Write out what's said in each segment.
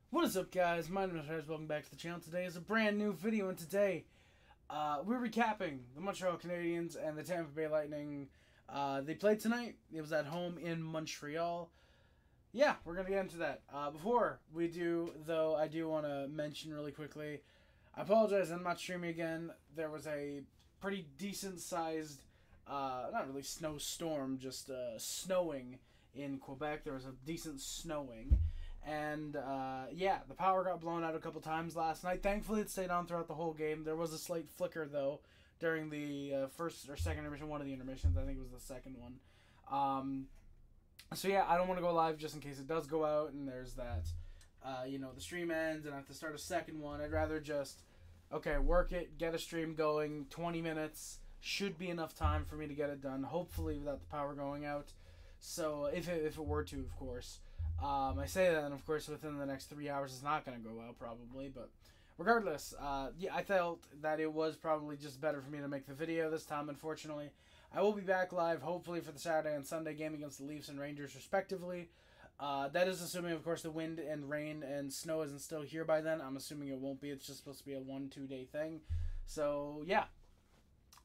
What is up, guys? My name is Juraj. Welcome back to the channel. Today is a brand new video, and today we're recapping the Montreal Canadiens and the Tampa Bay Lightning. They played tonight. It was at home in Montreal. Yeah, we're going to get into that. Before we do, though, I do want to mention really quickly, I apologize, I'm not streaming again. There was a pretty decent-sized, not really snowstorm, just snowing in Quebec. There was a decent snowing. And, yeah, the power got blown out a couple times last night. Thankfully, it stayed on throughout the whole game. There was a slight flicker, though, during the first or second intermission. One of the intermissions. I think it was the second one. So, yeah, I don't want to go live just in case it does go out and there's that, the stream ends and I have to start a second one. I'd rather just, okay, work it, get a stream going. 20 minutes should be enough time for me to get it done, hopefully without the power going out. So, if it were to, of course. I say that, and of course, within the next 3 hours, it's not going to go out, probably. But regardless, yeah, I felt that it was probably just better for me to make the video this time, unfortunately. I will be back live, hopefully, for the Saturday and Sunday game against the Leafs and Rangers, respectively. That is assuming, of course, the wind and rain and snow isn't still here by then. I'm assuming it won't be. It's just supposed to be a 1-2 day thing. So, yeah,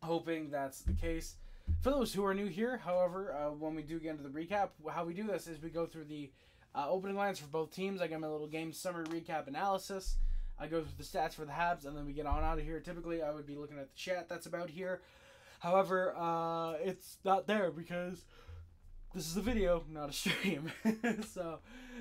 hoping that's the case. For those who are new here, however, when we do get into the recap, how we do this is we go through the opening lines for both teams. I give my little game summary recap analysis. I go through the stats for the Habs, and then we get on out of here. Typically, I would be looking at the chat that's about here. However, it's not there because this is a video, not a stream. So,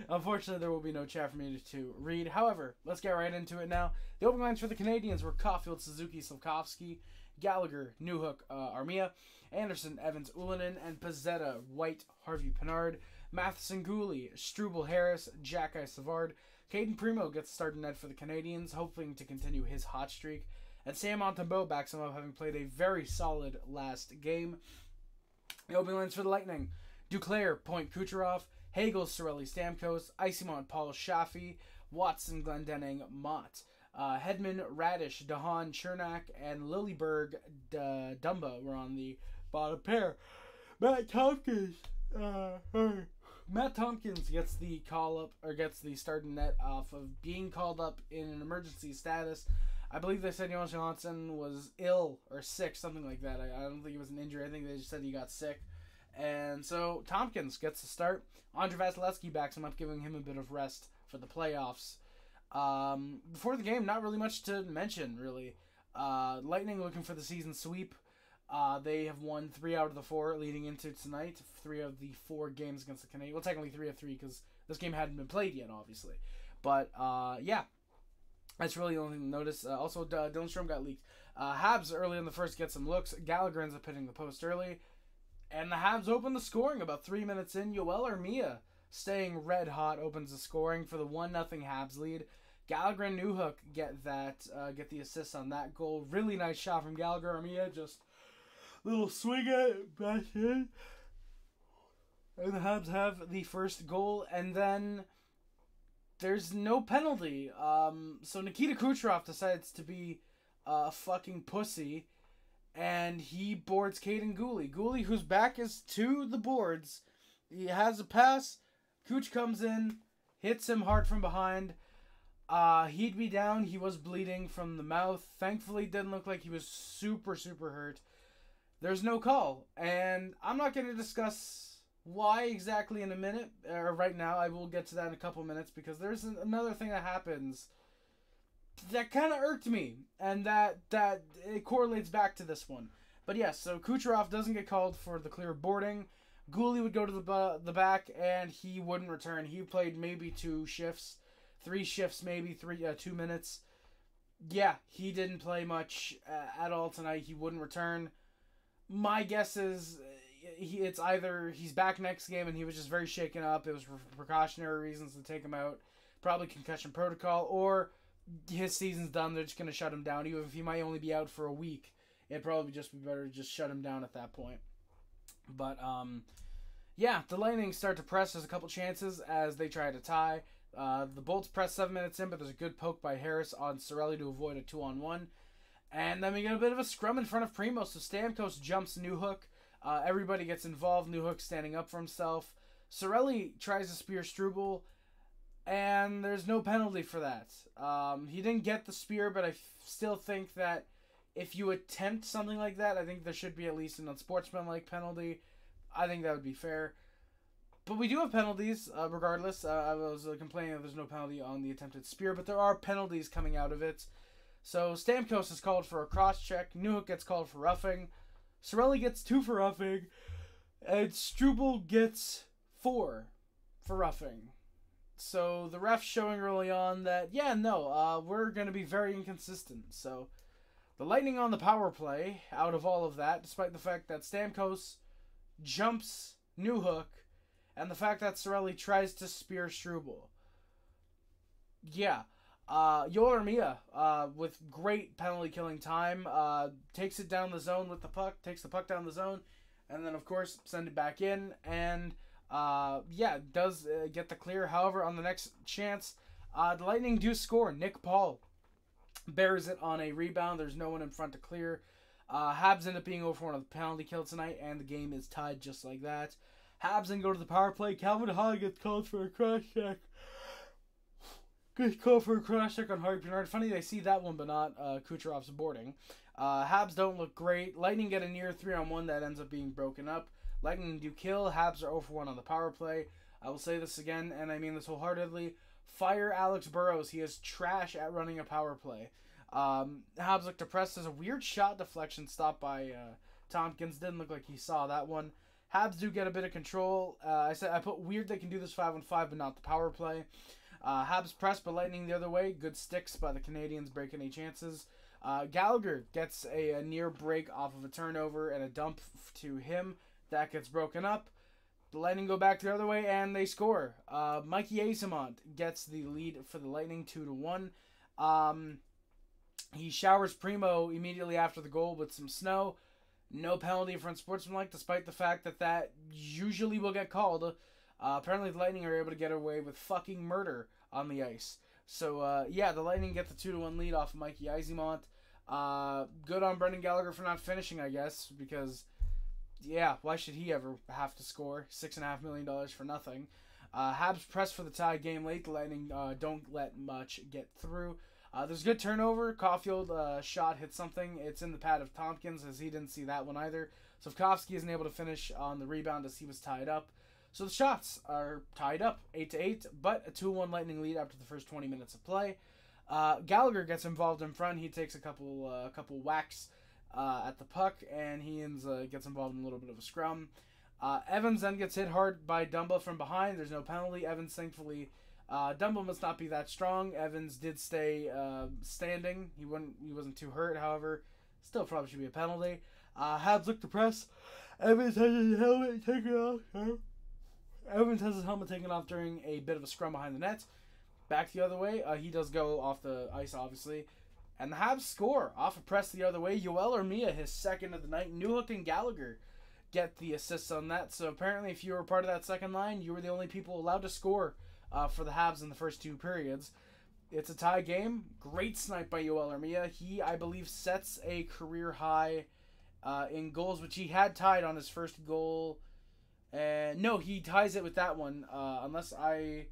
unfortunately, there will be no chat for me to read. However, let's get right into it now. The opening lines for the Canadiens were Caufield, Suzuki, Slafkovsky, Gallagher, Newhook, Armia, Anderson, Evans, Ullinen, and Pezzetta, White, Harvey, Pinard, Matheson, Guhle, Struble, Harris, Jacki, Savard. Cayden Primeau gets the start in net for the Canadiens, hoping to continue his hot streak. And Sam Montembeault backs him up, having played a very solid last game. The opening lines for the Lightning: Duclair, Point, Kucherov, Hagel, Cirelli, Stamkos, Eyssimont, Paul, Shafi, Watson, Glendening, Mott. Hedman, Radish, Dahan, Chernak, and Lilleberg, Dumba were on the bottom pair. Matt Tomkins gets the call up, or gets the start in net off of being called up in an emergency status. I believe they said Jonas Johansson was ill or sick, something like that. I don't think it was an injury. I think they just said he got sick. And so Tomkins gets the start. Andre Vasilevsky backs him up, giving him a bit of rest for the playoffs. Before the game, not really much to mention, really. Lightning looking for the season sweep. They have won 3 out of the 4 leading into tonight. 3 of the 4 games against the Canadiens. Well, technically 3 of 3 because this game hadn't been played yet, obviously. But, yeah. That's really the only thing to notice. Also, Dylan got leaked. Habs early in the first get some looks. Gallagher ends up hitting the post early. And the Habs open the scoring about 3 minutes in. Yoel Armia, staying red hot, opens the scoring for the 1-0 Habs lead. Gallagher and Newhook get the assist on that goal. Really nice shot from Gallagher. Armia just little swing at it back in. And the Habs have the first goal, and then there's no penalty. So Nikita Kucherov decides to be a fucking pussy, and he boards Kaiden Guhle. Guhle, whose back is to the boards, he has a pass. Kuch comes in, hits him hard from behind. He'd be down. He was bleeding from the mouth. Thankfully, it didn't look like he was super, super hurt. There's no call. And I'm not going to discuss why exactly in a minute, or right now. I will get to that in a couple minutes, because there's another thing that happens that kind of irked me, and that it correlates back to this one. But yes, so Kucherov doesn't get called for the clear boarding. Guhle would go to the back, and he wouldn't return. He played maybe 2 shifts. 3 shifts, maybe 2 minutes. Yeah, he didn't play much at all tonight. He wouldn't return. My guess is it's either he's back next game and he was just very shaken up. It was for precautionary reasons to take him out. Probably concussion protocol. Or his season's done. They're just going to shut him down. Even if he might only be out for a week, it'd probably just be better to just shut him down at that point. But, yeah, the Lightning start to press. There's a couple chances as they try to tie. The Bolts press 7 minutes in, but there's a good poke by Harris on Cirelli to avoid a 2-on-1. And then we get a bit of a scrum in front of Primeau. So Stamkos jumps Newhook. Everybody gets involved. Newhook standing up for himself. Cirelli tries to spear Struble. and there's no penalty for that. He didn't get the spear, but I still think that if you attempt something like that, I think there should be at least an unsportsmanlike penalty. I think that would be fair. But we do have penalties, regardless. I was complaining that there's no penalty on the attempted spear, but there are penalties coming out of it. So Stamkos is called for a cross-check. Newhook gets called for roughing. Cirelli gets 2 for roughing. And Struble gets 4 for roughing. So the ref's showing early on that, we're going to be very inconsistent. So the Lightning on the power play out of all of that, despite the fact that Stamkos jumps Newhook, and the fact that Cirelli tries to spear Struble. Yeah. Yoel Armia, with great penalty killing time, takes it down the zone with the puck, takes the puck down the zone, and then, of course, send it back in, and, does get the clear. However, on the next chance, the Lightning do score. Nick Paul bears it on a rebound. There's no one in front to clear. Habs end up being over one of the penalty kill tonight, and the game is tied just like that. Habs then go to the power play. Calvin Hagel gets called for a cross-check. Gets called for a cross-check on Harvey Pinard. Funny they see that one, but not Kucherov's boarding. Habs don't look great. Lightning get a near 3-on-1 that ends up being broken up. Lightning do kill. Habs are 0-for-1 on the power play. I will say this again, and I mean this wholeheartedly. Fire Alex Burrows. He is trash at running a power play. Habs look depressed. There's a weird shot deflection stopped by Tomkins. Didn't look like he saw that one. Habs do get a bit of control. I put weird they can do this 5-on-5, but not the power play. Habs press, but Lightning the other way. Good sticks by the Canadiens, break any chances. Gallagher gets a near break off of a turnover and a dump to him. That gets broken up. The Lightning go back the other way, and they score. Mikey Eyssimont gets the lead for the Lightning, 2-1. He showers Primeau immediately after the goal with some snow. No penalty for unsportsmanlike, despite the fact that usually will get called. Apparently the Lightning are able to get away with fucking murder on the ice. So, the Lightning get the 2-1 lead off of Mikey Eyssimont. Good on Brendan Gallagher for not finishing, I guess, because, why should he ever have to score $6.5 million for nothing? Habs press for the tie game late. The Lightning don't let much get through. There's a good turnover. Caufield shot hit something. It's in the pad of Tomkins, as he didn't see that one either. Slafkovsky isn't able to finish on the rebound as he was tied up. So the shots are tied up, 8-8, but a 2-1 Lightning lead after the first 20 minutes of play. Gallagher gets involved in front. He takes a couple whacks at the puck, and he gets involved in a little bit of a scrum. Evans then gets hit hard by Dumba from behind. There's no penalty. Evans, thankfully, Dumba must not be that strong. Evans did stay standing. He wasn't too hurt, however. Still probably should be a penalty. Habs look to press. Evans has his helmet taken off. Evans has his helmet taken off during a bit of a scrum behind the net. Back the other way. He does go off the ice, obviously. And the Habs score off a press the other way. Yoel Armia, his second of the night. Newhook and Gallagher get the assists on that. So apparently if you were part of that second line, you were the only people allowed to score for the Habs in the first 2 periods. It's a tie game. Great snipe by Yoel Armia. He, I believe, sets a career high in goals, which he had tied on his first goal. No, he ties it with that one, unless I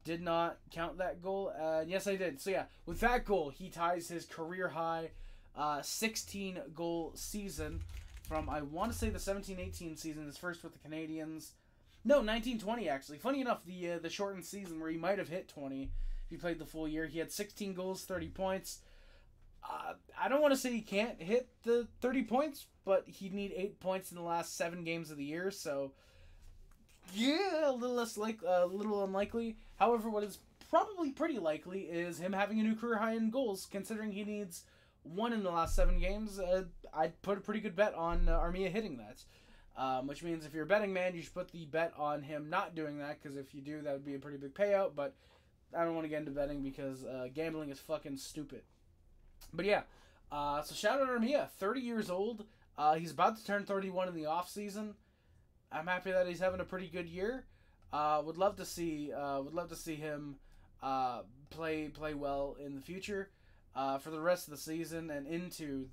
did not count that goal. Yes, I did. So yeah, with that goal, he ties his career high 16-goal season from, I want to say, the 17-18 season, his first with the Canadiens. No, 19-20, actually. Funny enough, the shortened season where he might have hit 20 if he played the full year. He had 16 goals, 30 points. I don't want to say he can't hit the 30 points, but he'd need 8 points in the last 7 games of the year, so yeah, a little unlikely. However, what is probably pretty likely is him having a new career high in goals, considering he needs 1 in the last 7 games. I'd put a pretty good bet on Armia hitting that, which means if you're a betting man, you should put the bet on him not doing that, because if you do, that would be a pretty big payout, but I don't want to get into betting because gambling is fucking stupid. But yeah, so shout out Armia, 30 years old. He's about to turn 31 in the off season. I'm happy that he's having a pretty good year. Would love to see him play well in the future for the rest of the season and into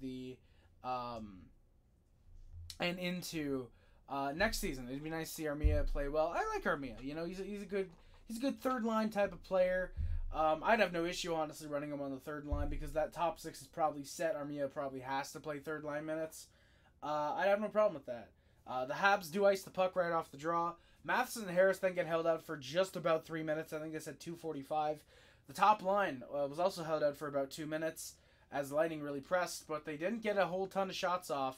next season. It'd be nice to see Armia play well. I like Armia. You know, he's a He's a good third line type of player. I'd have no issue, honestly, running him on the third line because that top six is probably set. Armia probably has to play third line minutes. I'd have no problem with that. The Habs do ice the puck right off the draw. Matheson and Harris then get held out for just about 3 minutes. I think they said 2:45. The top line was also held out for about 2 minutes as the Lightning really pressed, but they didn't get a whole ton of shots off.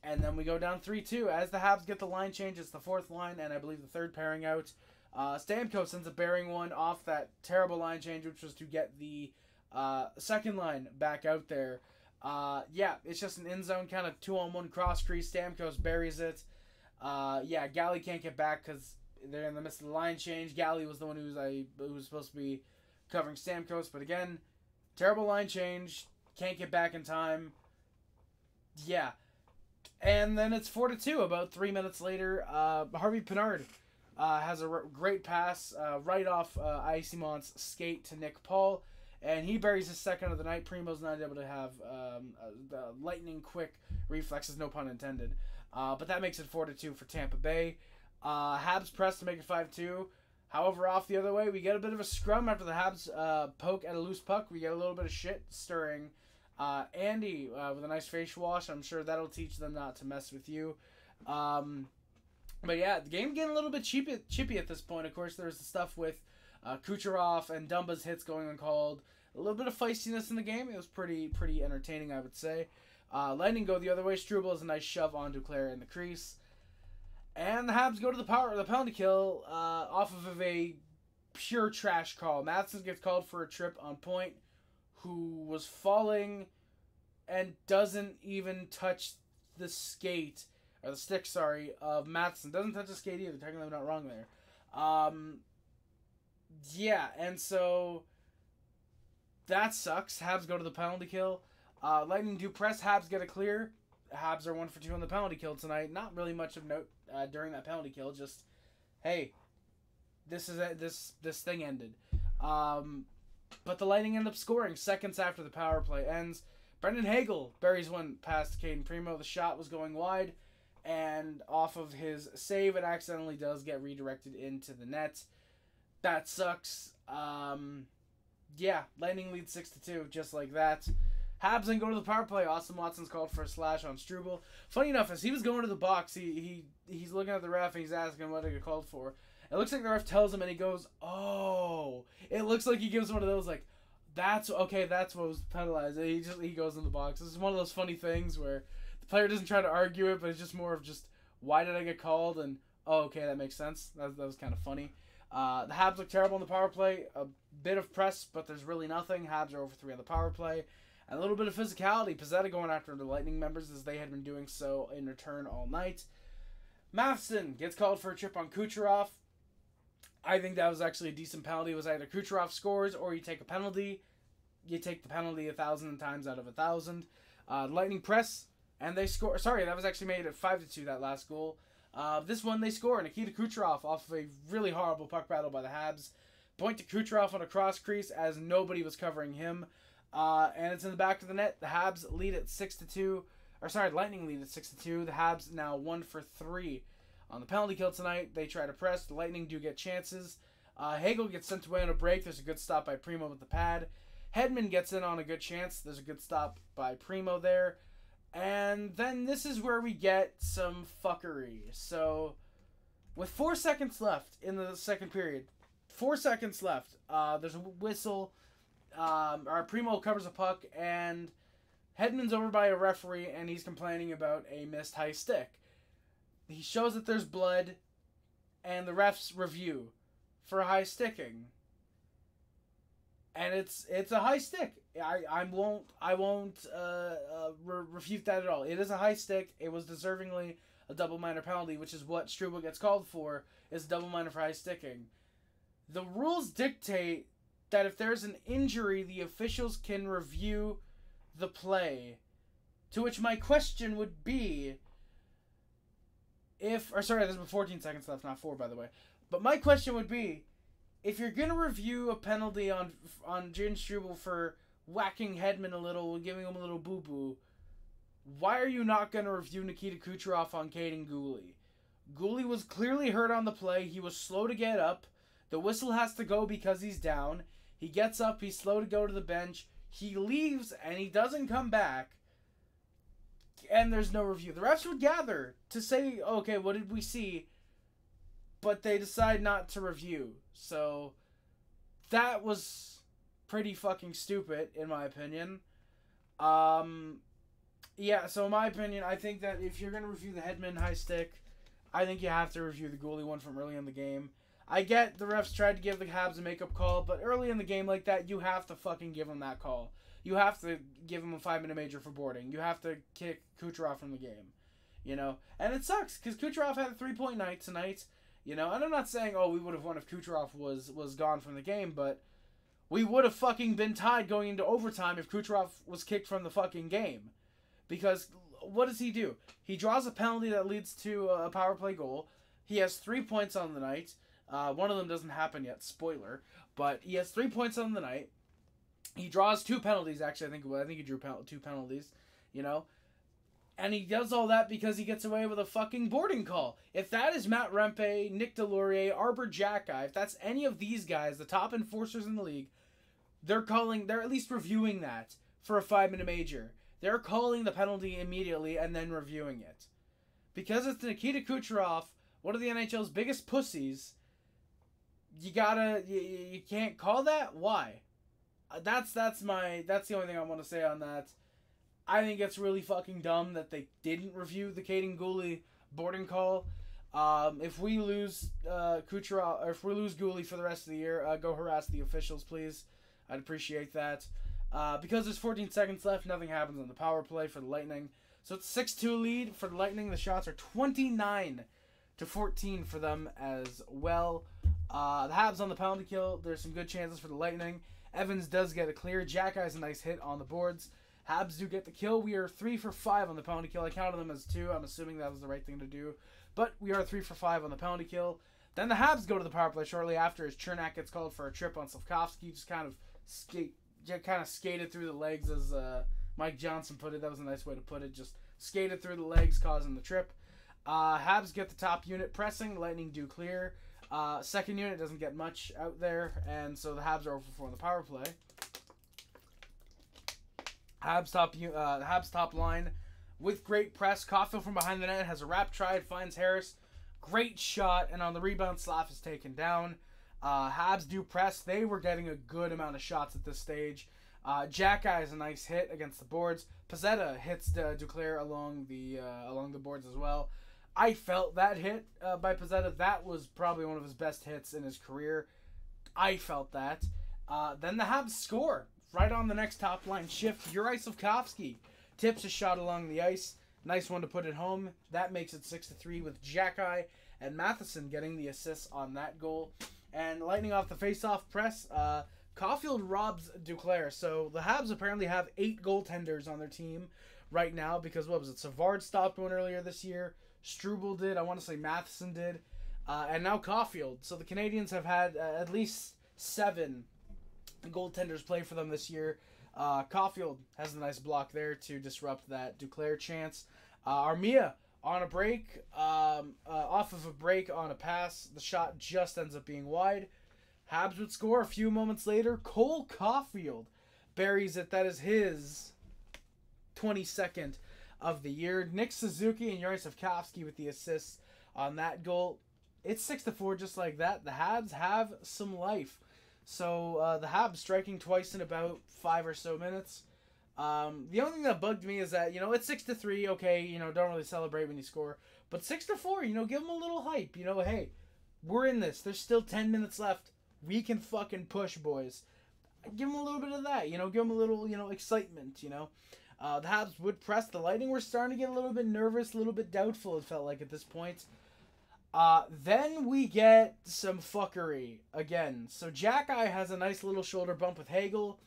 And then we go down 3-2. As the Habs get the line change, it's the fourth line and I believe the third pairing out. Stamkos ends up bearing one off that terrible line change, which was to get the second line back out there. Yeah, it's just an in zone kind of 2-on-1 cross crease. Stamkos buries it. Yeah, Guhle can't get back because they're in the midst of the line change. Guhle was the one who was supposed to be covering Stamkos, but again, terrible line change. Can't get back in time. Yeah. And then it's 4-2 about 3 minutes later. Harvey Pinard has a great pass right off Eyssimont's skate to Nick Paul, and he buries his second of the night. Primeau's not able to have the lightning quick reflexes, no pun intended. But that makes it 4-2 for Tampa Bay. Habs press to make it 5-2. However, off the other way, we get a bit of a scrum after the Habs poke at a loose puck. We get a little bit of shit stirring. Andy with a nice face wash. I'm sure that'll teach them not to mess with you. But yeah, the game getting a little bit chippy at this point. Of course, there's the stuff with Kucherov and Dumba's hits going uncalled. A little bit of feistiness in the game. It was pretty entertaining, I would say. Lightning go the other way. Struble has a nice shove on Duclair in the crease. And the Habs go to the penalty kill off of a pure trash call. Matheson gets called for a trip on point, who was falling and doesn't even touch the skate, or the stick, sorry, of Matheson. Doesn't touch the skate either. Technically, I'm not wrong there. Yeah, and so that sucks. Habs go to the penalty kill. Lightning do press. Habs get a clear. Habs are 1 for 2 on the penalty kill tonight. Not really much of note during that penalty kill. Just, hey, this thing ended. But the Lightning end up scoring seconds after the power play ends. Brendan Hagel buries one past Cayden Primeau. The shot was going wide, and off of his save, it accidentally does get redirected into the net. That sucks. Yeah, Lightning leads 6-2, just like that. Habs then go to the power play. Austin Watson's called for a slash on Struble. Funny enough, as he was going to the box, he's looking at the ref and he's asking what he got called for. It looks like the ref tells him and he goes, oh. It looks like he gives one of those like, that's what was penalized. He goes in the box. This is one of those funny things where the player doesn't try to argue it, but it's just more of just, why did I get called? And, oh, okay, that makes sense. That was kind of funny. The Habs look terrible on the power play. A bit of press, but there's really nothing. Habs are over 3 on the power play. And a little bit of physicality. Pizzetta going after the Lightning members as they had been doing so in return all night. Matheson gets called for a trip on Kucherov. I think that was actually a decent penalty. It was either Kucherov scores or you take a penalty. You take the penalty 1,000 times out of 1,000. Lightning press, and they score. Sorry, that was actually made at 5-2, that last goal. This one they score. Nikita Kucherov off of a really horrible puck battle by the Habs. Point to Kucherov on a cross crease as nobody was covering him. And it's in the back of the net. The Habs lead at 6-2. Lightning lead at 6-2. The Habs now 1 for 3 on the penalty kill tonight. They try to press. The Lightning do get chances. Hagel gets sent away on a break. There's a good stop by Primeau with the pad. Hedman gets in on a good chance. There's a good stop by Primeau there. And then this is where we get some fuckery. So, with 4 seconds left in the second period, 4 seconds left, there's a whistle. Primeau covers a puck, and Hedman's over by a referee, and he's complaining about a missed high stick. He shows that there's blood, and the refs review for high sticking, and it's a high stick. I won't refute that at all. It is a high stick. It was deservingly a double minor penalty, which is what Struble gets called for, is double minor for high sticking. The rules dictate that if there's an injury, the officials can review the play. To which my question would be, there's 14 seconds left, not 4, by the way. But my question would be, if you're going to review a penalty on Jaden Struble for whacking Hedman a little, giving him a little boo-boo, why are you not going to review Nikita Kucherov on Kaiden Guhle? Guhle was clearly hurt on the play. He was slow to get up. The whistle has to go because he's down. He gets up. He's slow to go to the bench. He leaves, and he doesn't come back. And there's no review. The refs would gather to say, okay, what did we see? But they decide not to review. So that was pretty fucking stupid, in my opinion. Yeah, so in my opinion, I think that if you're going to review the Hedman high stick, I think you have to review the Guhle one from early in the game. I get the refs tried to give the Habs a makeup call, but early in the game like that, you have to fucking give them that call. You have to give him a 5-minute major for boarding. You have to kick Kucherov from the game. You know? And it sucks, because Kucherov had a 3-point night tonight. You know? And I'm not saying, oh, we would have won if Kucherov was gone from the game, but we would have fucking been tied going into overtime if Kucherov was kicked from the fucking game. Because what does he do? He draws a penalty that leads to a power play goal. He has 3 points on the night. One of them doesn't happen yet, spoiler. But he has 3 points on the night. He draws 2 penalties, actually. I think he drew 2 penalties, you know. And he does all that because he gets away with a fucking boarding call. If that is Matt Rempe, Nick Delorier, Arbor Jacki, if that's any of these guys, the top enforcers in the league, they're at least reviewing that for a 5-minute major. They're calling the penalty immediately and then reviewing it. Because it's Nikita Kucherov, one of the NHL's biggest pussies, you can't call that? Why? That's the only thing I want to say on that. I think it's really fucking dumb that they didn't review the Kaiden Guhle boarding call. If we lose Kucherov, or if we lose Guhle for the rest of the year, go harass the officials, please. I'd appreciate that. Because there's 14 seconds left, nothing happens on the power play for the Lightning. So it's 6-2 lead for the Lightning. The shots are 29-14 for them as well. The Habs on the penalty kill. There's some good chances for the Lightning. Evans does get a clear. Jacki has a nice hit on the boards. Habs do get the kill. We are 3 for 5 on the penalty kill. I counted them as 2. I'm assuming that was the right thing to do. But we are 3 for 5 on the penalty kill. Then the Habs go to the power play shortly after as Cernak gets called for a trip on Slafkovsky. Just kind of skated through the legs, as Mike Johnson put it. That was a nice way to put it. Just skated through the legs, causing the trip. Habs get the top unit pressing. Lightning do clear. Second unit doesn't get much out there, and so the Habs are over 4 on the power play. Habs top line with great press. Caufield from behind the net has a wrap try, finds Harris. Great shot, and on the rebound, Slav is taken down. Habs do press. They were getting a good amount of shots at this stage. Jacki has a nice hit against the boards. Pezzetta hits Duclair along the boards as well. I felt that hit by Pezzetta. That was probably one of his best hits in his career. I felt that. Then the Habs score right on the next top line shift. Juraj Slafkovsky tips a shot along the ice. Nice one to put it home. That makes it 6-3 with Jacki and Matheson getting the assists on that goal. And Lightning off the face-off press. Caufield robs Duclair. So the Habs apparently have 8 goaltenders on their team right now because, what was it, Savard stopped one earlier this year. Struble did. I want to say Matheson did. And now Caufield. So the Canadiens have had at least 7 goaltenders play for them this year. Caufield has a nice block there to disrupt that Duclair chance. Armia on a break, off of a break on a pass. The shot just ends up being wide. Habs would score a few moments later. Cole Caufield buries it. That is his 22nd of the year. Nick Suzuki and Juraj Slafkovsky with the assists on that goal. It's 6-4 just like that. The Habs have some life. So the Habs striking twice in about 5 or so minutes. The only thing that bugged me is that, it's 6-3. Okay, don't really celebrate when you score. But 6-4, give them a little hype. Hey, we're in this. There's still 10 minutes left. We can fucking push, boys. Give them a little bit of that. Give them a little, excitement, The Habs would press. The Lightning were starting to get a little bit nervous, a little bit doubtful, it felt like at this point. Then we get some fuckery again. So Jacki has a nice little shoulder bump with Hagel.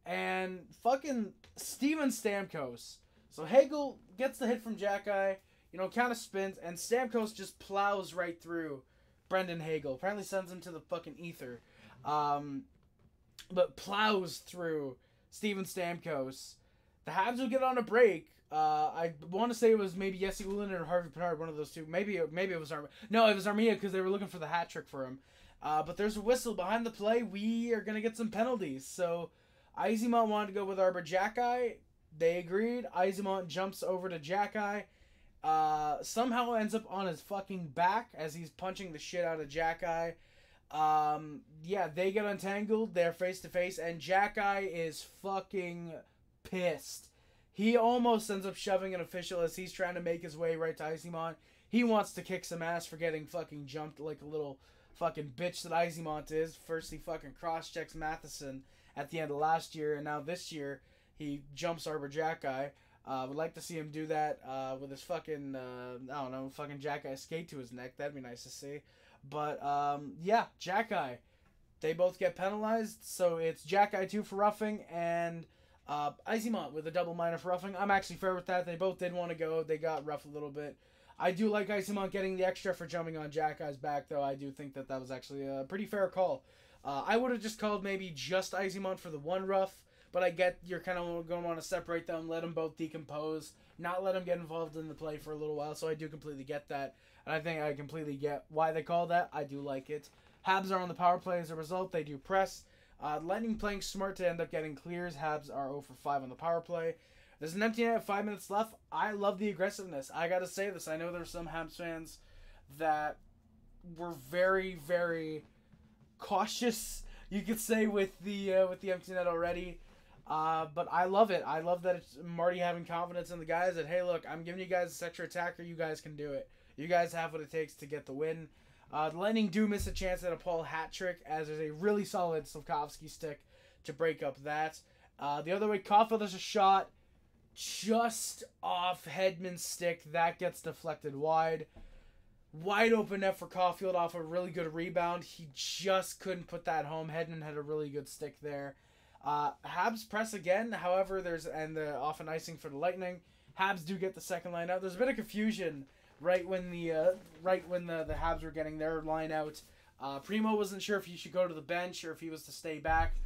And fucking Steven Stamkos. So Hagel gets the hit from Jacki, kind of spins, and Stamkos just plows right through Brendan Hagel. Apparently sends him to the fucking ether. But plows through Steven Stamkos. The Habs will get on a break. I want to say it was maybe Jesse Ullin or Harvey Pinard, one of those two. Maybe it was Armia. No, it was Armia because they were looking for the hat trick for him. But there's a whistle behind the play. We are going to get some penalties. So Eyssimont wanted to go with Arbor Jacki. They agreed. Eyssimont jumps over to Jacki. Somehow ends up on his fucking back as he's punching the shit out of Jacki. Yeah, they get untangled. They're face to face, and Jacki is fucking pissed. He almost ends up shoving an official as he's trying to make his way right to Eyssimont. He wants to kick some ass for getting fucking jumped like a little fucking bitch that Eyssimont is. First he fucking cross-checks Matheson at the end of last year, and now this year he jumps Arbor Jacki. Would like to see him do that with his fucking, I don't know, fucking Jacki skate to his neck. That'd be nice to see. But, yeah, Jacki. They both get penalized, so it's Jacki 2 for roughing, and Eyssimont with a double minor for roughing. I'm actually fair with that. They both did want to go. They got rough a little bit. I do like Eyssimont getting the extra for jumping on Jacki's back, though. I do think that that was actually a pretty fair call. I would have just called maybe just Eyssimont for the one rough, but I get you're kind of going to want to separate them, let them both decompose, not let them get involved in the play for a little while, so I do completely get that. And I think I completely get why they call that. I do like it. Habs are on the power play as a result. They do press. Lightning playing smart to end up getting clears. Habs are 0 for 5 on the power play. There's an empty net at 5 minutes left. I love the aggressiveness. I got to say this. I know there's some Habs fans that were very, very cautious, you could say, with the empty net already. But I love it. I love that it's Marty having confidence in the guys that, hey, look, I'm giving you guys this extra attacker. You guys can do it. You guys have what it takes to get the win. The Lightning do miss a chance at a Paul hat trick, as there's a really solid Slafkovsky stick to break up that. The other way, Caufield has a shot just off Hedman's stick. That gets deflected wide. Wide open net for Caufield off a really good rebound. He just couldn't put that home. Hedman had a really good stick there. Habs press again. However, there's the off an icing for the Lightning. Habs do get the second line out. There's a bit of confusion right when the Habs were getting their line out. Primeau wasn't sure if he should go to the bench or if he was to stay back.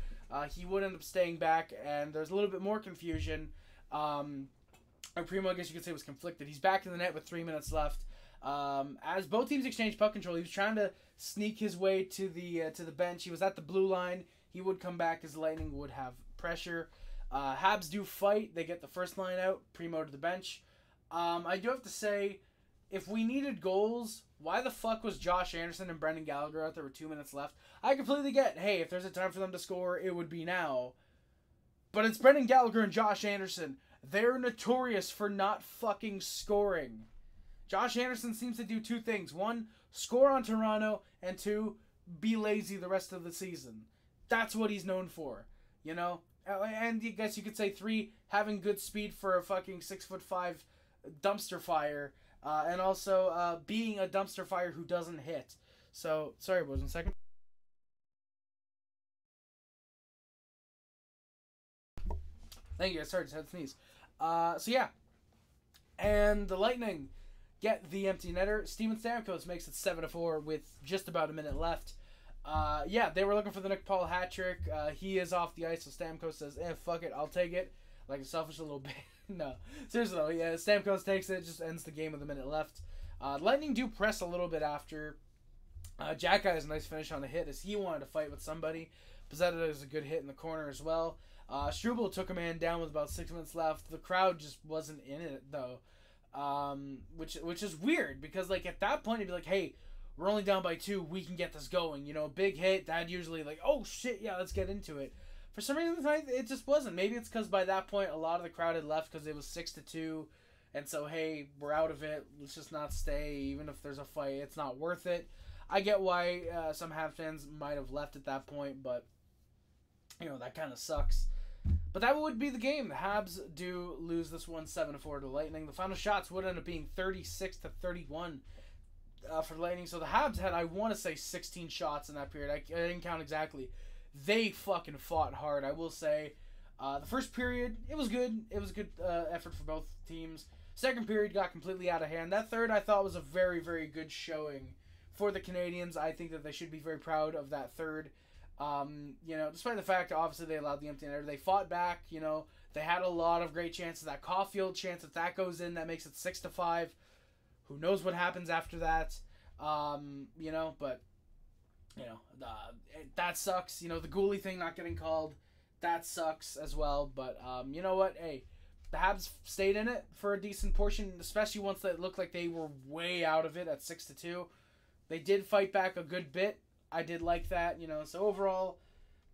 He would end up staying back, and there's a little bit more confusion. Primeau, I guess you could say, was conflicted. He's back in the net with 3 minutes left. As both teams exchange puck control, he was trying to sneak his way to the bench. He was at the blue line. He would come back as the Lightning would have pressure. Habs do fight. They get the first line out. Primeau to the bench. I do have to say, if we needed goals, why the fuck was Josh Anderson and Brendan Gallagher out there with 2 minutes left? I completely get, hey, if there's a time for them to score, it would be now. But it's Brendan Gallagher and Josh Anderson. They're notorious for not fucking scoring. Josh Anderson seems to do two things. One, score on Toronto, and two, be lazy the rest of the season. That's what he's known for, you know? And I guess you could say three, having good speed for a fucking 6'5" dumpster fire. And also being a dumpster fire who doesn't hit. So, sorry boys, 1 second. Thank you, sorry, just had to sneeze. So yeah. And the Lightning get the empty netter. Steven Stamkos makes it 7-4 with just about a minute left. Yeah, they were looking for the Nick Paul hat trick. He is off the ice, so Stamkos says, fuck it, I'll take it. Like a selfish little bit. No, seriously though, yeah, Stamkos takes it, just ends the game with a minute left. Lightning do press a little bit after. Jacki has a nice finish on the hit as he wanted to fight with somebody. Pizzetta is a good hit in the corner as well. Struble took a man down with about 6 minutes left. The crowd just wasn't in it though, which is weird because like at that point it'd be like, hey, we're only down by 2, we can get this going. You know, big hit. That usually like, oh shit, yeah, let's get into it. For some reason tonight it just wasn't. Maybe it's because by that point a lot of the crowd had left because it was 6-2, and so hey, we're out of it. Let's just not stay. Even if there's a fight, it's not worth it. I get why some Habs fans might have left at that point, but you know that kind of sucks. But that would be the game. The Habs do lose this one 7-4 to Lightning. The final shots would end up being 36-31 for the Lightning. So the Habs had, I want to say, 16 shots in that period. I didn't count exactly. They fucking fought hard, I will say. The first period, it was good. It was a good effort for both teams. Second period got completely out of hand. That third, I thought, was a very, very good showing for the Canadiens. I think that they should be very proud of that third. You know, despite the fact, obviously, they allowed the empty netter. They fought back, you know. They had a lot of great chances. That Caufield chance, if that goes in, that makes it 6-5. Who knows what happens after that? You know, but You know, that sucks. You know, the Guhle thing not getting called, that sucks as well. But you know what? Hey, the Habs stayed in it for a decent portion, especially once they looked like they were way out of it at 6-2. They did fight back a good bit. I did like that. You know, so overall,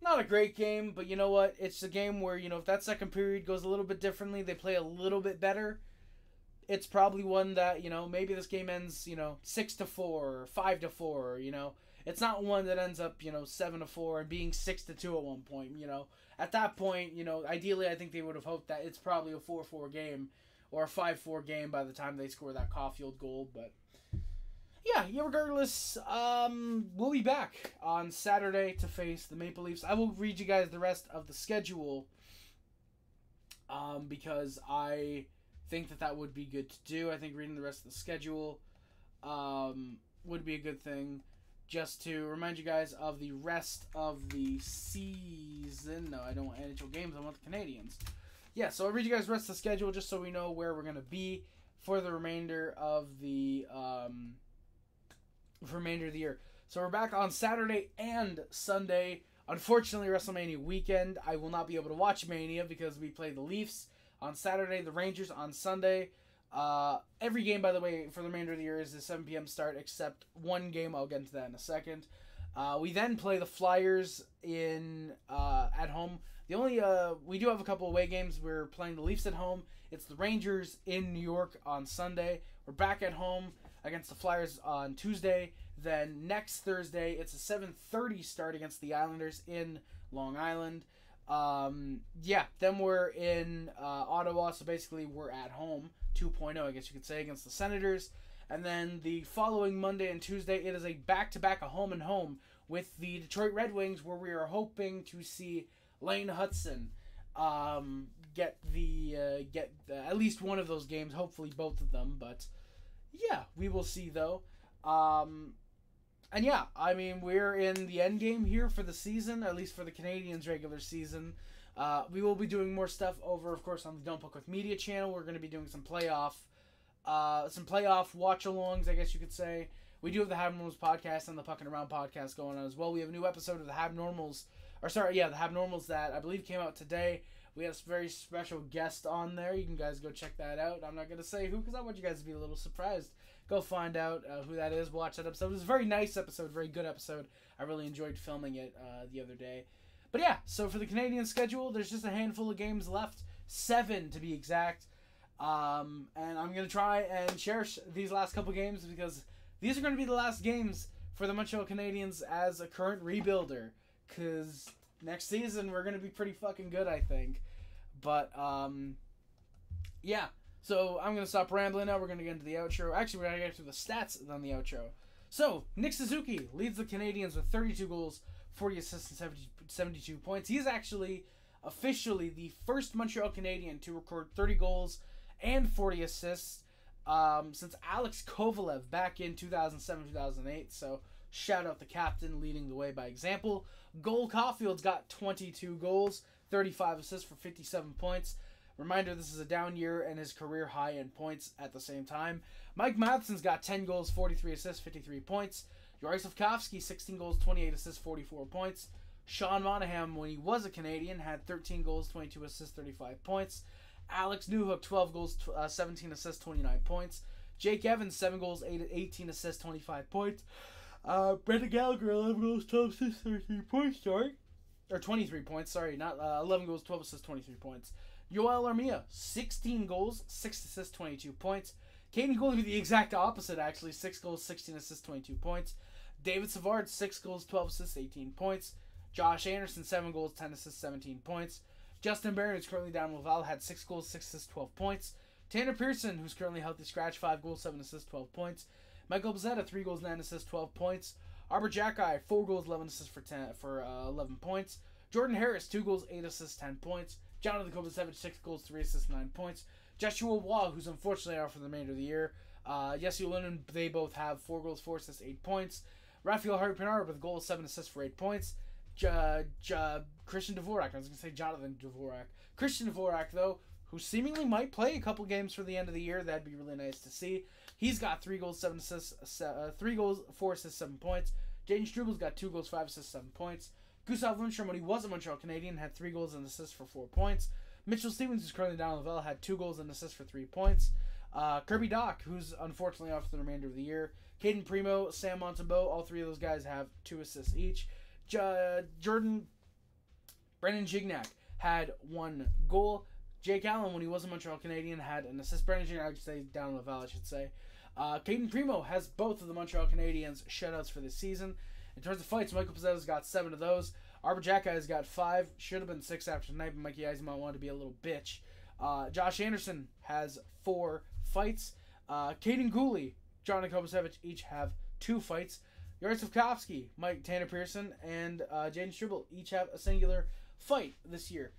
not a great game, but you know what? It's a game where, you know, if that second period goes a little bit differently, they play a little bit better. It's probably one that, you know, maybe this game ends, you know, 6-4 or 5-4, you know. It's not one that ends up, you know, 7-4 and being 6-2 at one point, you know. At that point, you know, ideally I think they would have hoped that it's probably a 4-4 game or a 5-4 game by the time they score that Caufield goal, but yeah, regardless, we'll be back on Saturday to face the Maple Leafs. I will read you guys the rest of the schedule because I think that would be good to do. I think reading the rest of the schedule would be a good thing. Just to remind you guys of the rest of the season. No, I don't want NHL games. I want the Canadiens. Yeah, so I'll read you guys the rest of the schedule just so we know where we're going to be for the remainder of the year. So we're back on Saturday and Sunday. Unfortunately, WrestleMania weekend, I will not be able to watch Mania because we play the Leafs on Saturday, the Rangers on Sunday. Every game, by the way, for the remainder of the year is a 7 p.m. start, except one game. I'll get into that in a second. We then play the Flyers at home. We do have a couple away games. We're playing the Leafs at home. It's the Rangers in New York on Sunday. We're back at home against the Flyers on Tuesday. Then next Thursday, it's a 7:30 start against the Islanders in Long Island. Then we're in Ottawa, so basically we're at home, 2.0, I guess you could say, against the Senators. And then the following Monday and Tuesday, it is a back-to-back, a home and home, with the Detroit Red Wings, where we are hoping to see Lane Hudson get at least one of those games, hopefully both of them. But yeah, we will see though. And yeah, I mean, we're in the end game here for the season, at least for the Canadiens regular season. We will be doing more stuff over, of course, on the Don't Book With Media channel. We're going to be doing some playoff watch-alongs, I guess you could say. We do have the Habnormals podcast and the Pucking Around podcast going on as well. We have a new episode of the Habnormals that I believe came out today. We have a very special guest on there. You can guys go check that out. I'm not going to say who because I want you guys to be a little surprised. Go find out who that is. Watch that episode. It was a very nice episode, very good episode. I really enjoyed filming it the other day. But yeah, so for the Canadian schedule, there's just a handful of games left. 7 to be exact. And I'm going to try and cherish these last couple games because these are going to be the last games for the Montreal Canadiens as a current rebuilder. Because next season, we're going to be pretty fucking good, I think. But, yeah. So, I'm going to stop rambling now. We're going to get into the outro. Actually, we're going to get to the stats on the outro. So, Nick Suzuki leads the Canadiens with 32 goals, 40 assists, and 72 points. He is actually officially the first Montreal Canadien to record 30 goals and 40 assists since Alex Kovalev back in 2007-2008. So, shout out the captain leading the way by example. Caufield's got 22 goals, 35 assists for 57 points. Reminder, this is a down year and his career high in points at the same time. Mike Matheson's got 10 goals, 43 assists, 53 points. Juraj Slafkovsky, 16 goals, 28 assists, 44 points. Sean Monahan, when he was a Canadian, had 13 goals, 22 assists, 35 points. Alex Newhook, 12 goals, 17 assists, 29 points. Jake Evans, 7 goals, 18 assists, 25 points. Brendan Gallagher, 11 goals, 12 assists, 33 points, Or 23 points, not 11 goals, 12 assists, 23 points. Yoel Armia, 16 goals, 6 assists, 22 points. Kaiden Guhle, the exact opposite, actually. 6 goals, 16 assists, 22 points. David Savard, 6 goals, 12 assists, 18 points. Josh Anderson, 7 goals, 10 assists, 17 points. Justin Barron, who's currently down with Laval, had 6 goals, 6 assists, 12 points. Tanner Pearson, who's currently healthy scratch, 5 goals, 7 assists, 12 points. Michael Bezzetta, 3 goals, 9 assists, 12 points. Arbor Jacki, 4 goals, 11 assists for 11 points. Jordan Harris, 2 goals, 8 assists, 10 points. Jonathan Kovacevic, 6 goals, 3 assists, 9 points. Joshua Waugh, who's unfortunately out for the remainder of the year. Jesse Lunin, they both have 4 goals, 4 assists, 8 points. Raphael Harry-Pinard with a goal, 7 assists for 8 points. Christian Dvorak, I was going to say Jonathan Dvorak. Christian Dvorak, though, who seemingly might play a couple games for the end of the year. That'd be really nice to see. He's got 3 goals, 7 assists, 3 goals, 4 assists, 7 points. Jayden Struebel's got 2 goals, 5 assists, 7 points. Gustav Lundstrom, when he was a Montreal Canadian, had 3 goals and assists for 4 points. Mitchell Stevens, who's currently down in Laval, had 2 goals and assists for 3 points. Kirby Dach, who's unfortunately off for the remainder of the year. Cayden Primeau, Sam Montembeault, all 3 of those guys have 2 assists each. Brendan Gignac had 1 goal. Jake Allen, when he was a Montreal Canadian, had an assist. Brendan Gignac, down in Laval, I should say. Cayden Primeau has both of the Montreal Canadiens shutouts for this season. In terms of fights, Michael Pizzetto's got 7 of those. Arbor Jack has got 5. Should have been 6 after tonight, but Mikey Eyssimont wanted to be a little bitch. Josh Anderson has 4 fights. Kaiden Guhle, John Kovacevic each have 2 fights. Juraj Slafkovsky, Tanner Pearson, and Jayden Struebel each have a singular fight this year.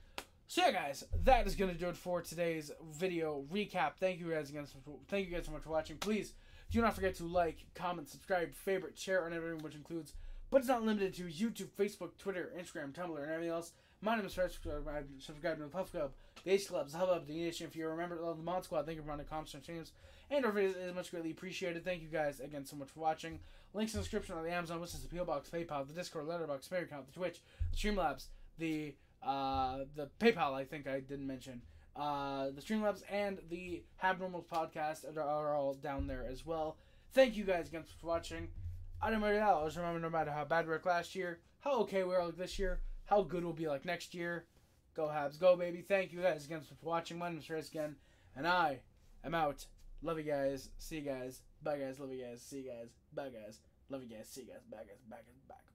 So yeah, guys, that is going to do it for today's video recap. Thank you guys so much for watching. Please do not forget to like, comment, subscribe, favorite, share, and everything, which includes, but it's not limited to, YouTube, Facebook, Twitter, Instagram, Tumblr, and everything else. My name is Fred. Subscribe to the Puff Club, the Ace Clubs, the Hubbub, the Nation. If you remember the Mod Squad, thank you for running comments and streams. And our videos is much greatly appreciated. Thank you guys again so much for watching. Links in the description on the Amazon, which is the PO Box, PayPal, the Discord, Letterboxd, Spare account, the Twitch, the Streamlabs, the PayPal, I think I didn't mention. The Streamlabs and the Habnormals podcast are all down there as well. Thank you guys again for watching. I'm Montreal. Always remember, no matter how bad we were last year, how okay we are like this year, how good we'll be like next year. Go Habs, go baby. Thank you guys again for watching. My name is Trace again, and I am out. Love you guys. See you guys. Bye guys. Love you guys. See you guys. Bye guys. Love you guys. See you guys. Bye guys. Bye guys. Bye.